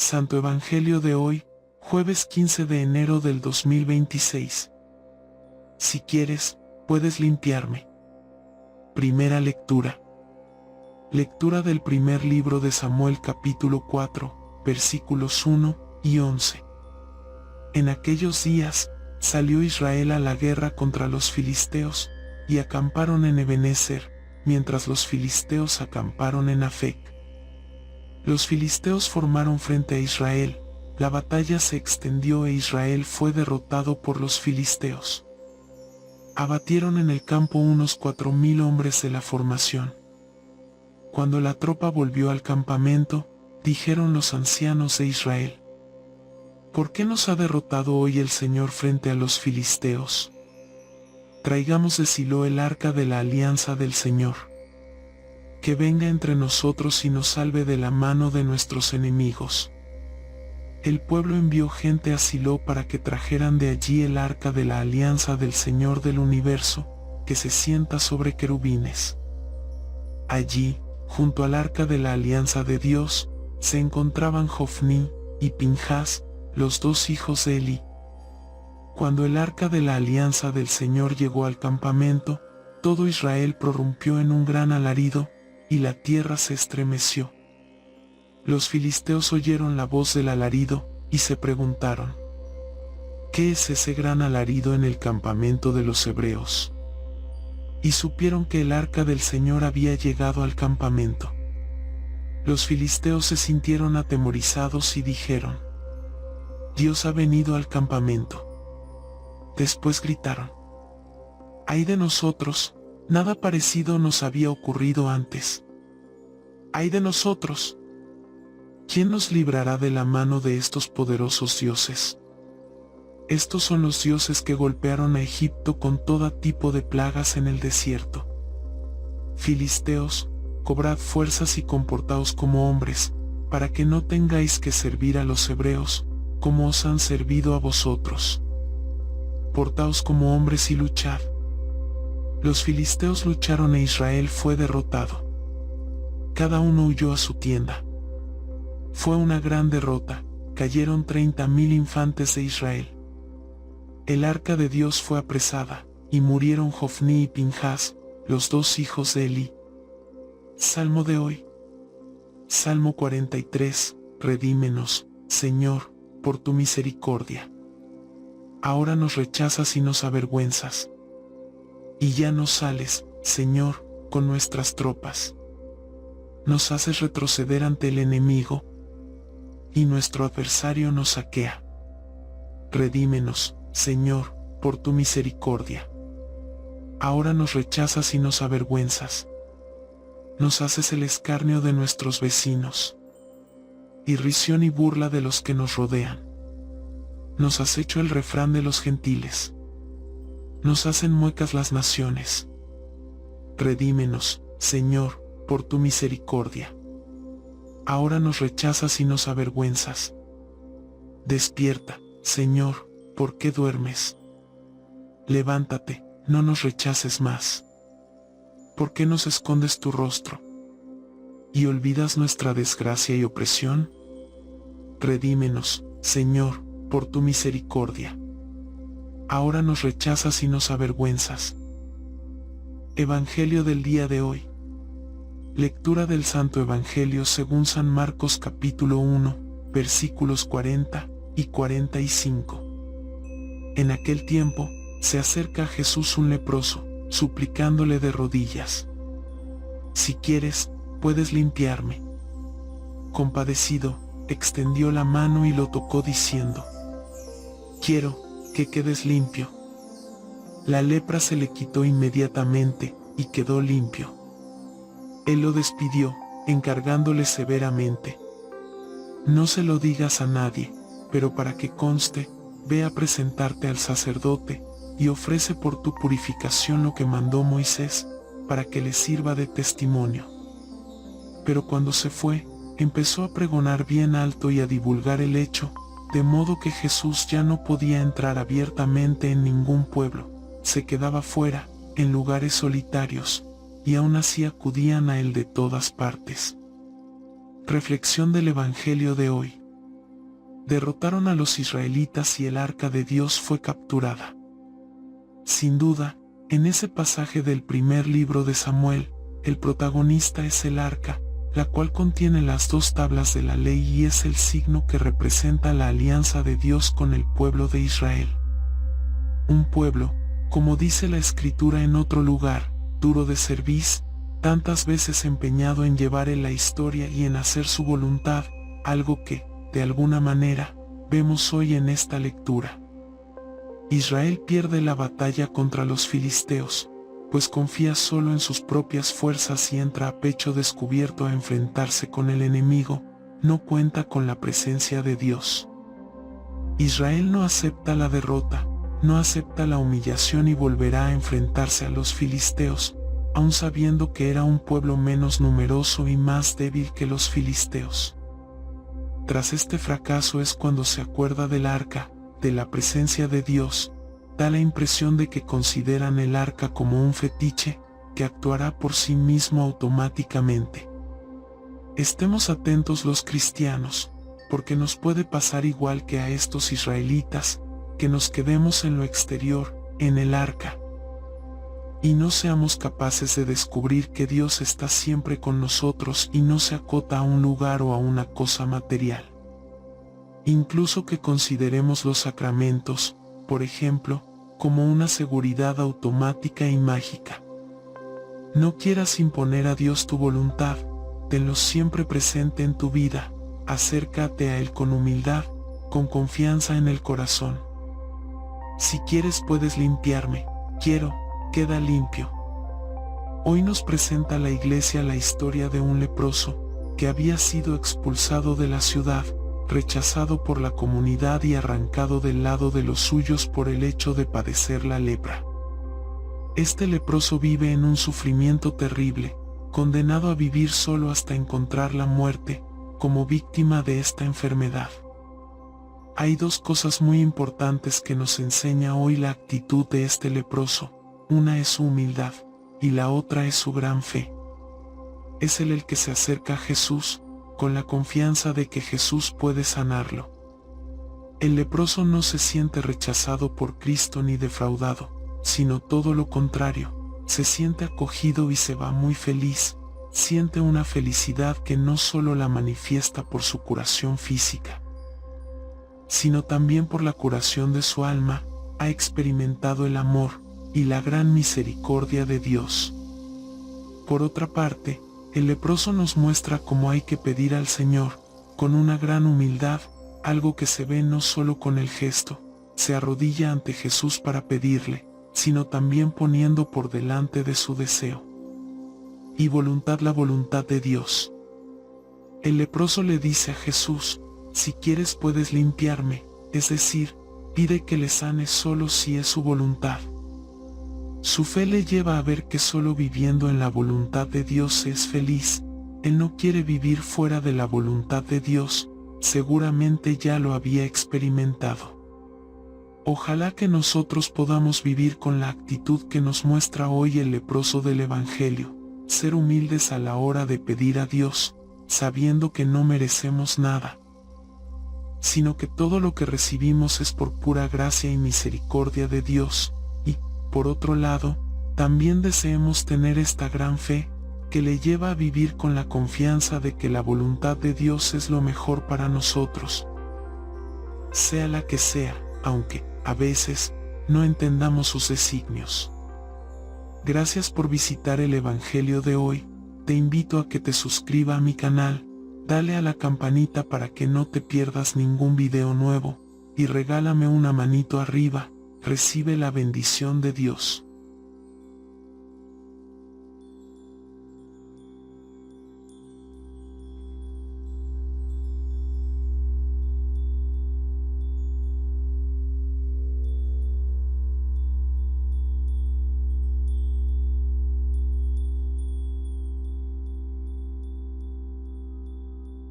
Santo Evangelio de hoy, jueves 15 de enero del 2026. Si quieres, puedes limpiarme. Primera lectura. Lectura del primer libro de Samuel capítulo 4, versículos 1 y 11. En aquellos días, salió Israel a la guerra contra los filisteos, y acamparon en Ebenezer, mientras los filisteos acamparon en Afec. Los filisteos formaron frente a Israel, la batalla se extendió e Israel fue derrotado por los filisteos. Abatieron en el campo unos 4000 hombres de la formación. Cuando la tropa volvió al campamento, dijeron los ancianos de Israel: ¿Por qué nos ha derrotado hoy el Señor frente a los filisteos? Traigamos de Silo el arca de la alianza del Señor. Que venga entre nosotros y nos salve de la mano de nuestros enemigos. El pueblo envió gente a Silo para que trajeran de allí el arca de la alianza del Señor del universo, que se sienta sobre querubines. Allí, junto al arca de la alianza de Dios, se encontraban Jofní y Pinjas, los dos hijos de Elí. Cuando el arca de la alianza del Señor llegó al campamento, todo Israel prorrumpió en un gran alarido, y la tierra se estremeció. Los filisteos oyeron la voz del alarido, y se preguntaron: ¿qué es ese gran alarido en el campamento de los hebreos? Y supieron que el arca del Señor había llegado al campamento. Los filisteos se sintieron atemorizados y dijeron: Dios ha venido al campamento. Después gritaron: ¡ay de nosotros! Nada parecido nos había ocurrido antes. ¡Ay de nosotros! ¿Quién nos librará de la mano de estos poderosos dioses? Estos son los dioses que golpearon a Egipto con todo tipo de plagas en el desierto. Filisteos, cobrad fuerzas y comportaos como hombres, para que no tengáis que servir a los hebreos, como os han servido a vosotros. Portaos como hombres y luchad. Los filisteos lucharon e Israel fue derrotado. Cada uno huyó a su tienda. Fue una gran derrota, cayeron 30.000 infantes de Israel. El arca de Dios fue apresada, y murieron Jofní y Pinjas, los dos hijos de Elí. Salmo de hoy. Salmo 43, redímenos, Señor, por tu misericordia. Ahora nos rechazas y nos avergüenzas. Y ya no sales, Señor, con nuestras tropas. Nos haces retroceder ante el enemigo, y nuestro adversario nos saquea. Redímenos, Señor, por tu misericordia. Ahora nos rechazas y nos avergüenzas. Nos haces el escarnio de nuestros vecinos, irrisión y burla de los que nos rodean. Nos has hecho el refrán de los gentiles. Nos hacen muecas las naciones. Redímenos, Señor, por tu misericordia. Ahora nos rechazas y nos avergüenzas. Despierta, Señor, ¿por qué duermes? Levántate, no nos rechaces más. ¿Por qué nos escondes tu rostro? ¿Y olvidas nuestra desgracia y opresión? Redímenos, Señor, por tu misericordia. Ahora nos rechazas y nos avergüenzas. Evangelio del día de hoy. Lectura del Santo Evangelio según San Marcos capítulo 1, versículos 40 y 45. En aquel tiempo, se acerca a Jesús un leproso, suplicándole de rodillas: si quieres, puedes limpiarme. Compadecido, extendió la mano y lo tocó diciendo: quiero que quedes limpio. La lepra se le quitó inmediatamente, y quedó limpio. Él lo despidió, encargándole severamente: no se lo digas a nadie, pero para que conste, ve a presentarte al sacerdote, y ofrece por tu purificación lo que mandó Moisés, para que le sirva de testimonio. Pero cuando se fue, empezó a pregonar bien alto y a divulgar el hecho, de modo que Jesús ya no podía entrar abiertamente en ningún pueblo, se quedaba fuera, en lugares solitarios, y aún así acudían a él de todas partes. Reflexión del Evangelio de hoy. derrotaron a los israelitas y el arca de Dios fue capturada. Sin duda, en ese pasaje del primer libro de Samuel, el protagonista es el arca, la cual contiene las 2 tablas de la ley y es el signo que representa la alianza de Dios con el pueblo de Israel. Un pueblo, como dice la Escritura en otro lugar, duro de cerviz, tantas veces empeñado en llevar en la historia y en hacer su voluntad, algo que, de alguna manera, vemos hoy en esta lectura. Israel pierde la batalla contra los filisteos, pues confía solo en sus propias fuerzas y entra a pecho descubierto a enfrentarse con el enemigo, no cuenta con la presencia de Dios. Israel no acepta la derrota, no acepta la humillación y volverá a enfrentarse a los filisteos, aun sabiendo que era un pueblo menos numeroso y más débil que los filisteos. Tras este fracaso es cuando se acuerda del arca, de la presencia de Dios. Da la impresión de que consideran el arca como un fetiche, que actuará por sí mismo automáticamente. Estemos atentos los cristianos, porque nos puede pasar igual que a estos israelitas, que nos quedemos en lo exterior, en el arca, y no seamos capaces de descubrir que Dios está siempre con nosotros y no se acota a un lugar o a una cosa material. Incluso que consideremos los sacramentos, por ejemplo, como una seguridad automática y mágica. No quieras imponer a Dios tu voluntad, tenlo siempre presente en tu vida, acércate a Él con humildad, con confianza en el corazón. Si quieres puedes limpiarme, queda limpio. Hoy nos presenta la Iglesia la historia de un leproso, que había sido expulsado de la ciudad, rechazado por la comunidad y arrancado del lado de los suyos por el hecho de padecer la lepra. Este leproso vive en un sufrimiento terrible, condenado a vivir solo hasta encontrar la muerte, como víctima de esta enfermedad. Hay 2 cosas muy importantes que nos enseña hoy la actitud de este leproso, una es su humildad, y la otra es su gran fe. Es él el que se acerca a Jesús, con la confianza de que Jesús puede sanarlo. El leproso no se siente rechazado por Cristo ni defraudado, sino todo lo contrario, se siente acogido y se va muy feliz, siente una felicidad que no solo la manifiesta por su curación física, sino también por la curación de su alma, ha experimentado el amor y la gran misericordia de Dios. Por otra parte, el leproso nos muestra cómo hay que pedir al Señor, con una gran humildad, algo que se ve no solo con el gesto, se arrodilla ante Jesús para pedirle, sino también poniendo por delante de su deseo y voluntad la voluntad de Dios. El leproso le dice a Jesús, si quieres puedes limpiarme, es decir, pide que le sane solo si es su voluntad. Su fe le lleva a ver que solo viviendo en la voluntad de Dios es feliz. Él no quiere vivir fuera de la voluntad de Dios, seguramente ya lo había experimentado. Ojalá que nosotros podamos vivir con la actitud que nos muestra hoy el leproso del Evangelio, ser humildes a la hora de pedir a Dios, sabiendo que no merecemos nada, sino que todo lo que recibimos es por pura gracia y misericordia de Dios. Por otro lado, también deseemos tener esta gran fe, que le lleva a vivir con la confianza de que la voluntad de Dios es lo mejor para nosotros, sea la que sea, aunque, a veces, no entendamos sus designios. Gracias por visitar el Evangelio de hoy, te invito a que te suscriba a mi canal, dale a la campanita para que no te pierdas ningún video nuevo, y regálame una manito arriba. Recibe la bendición de Dios.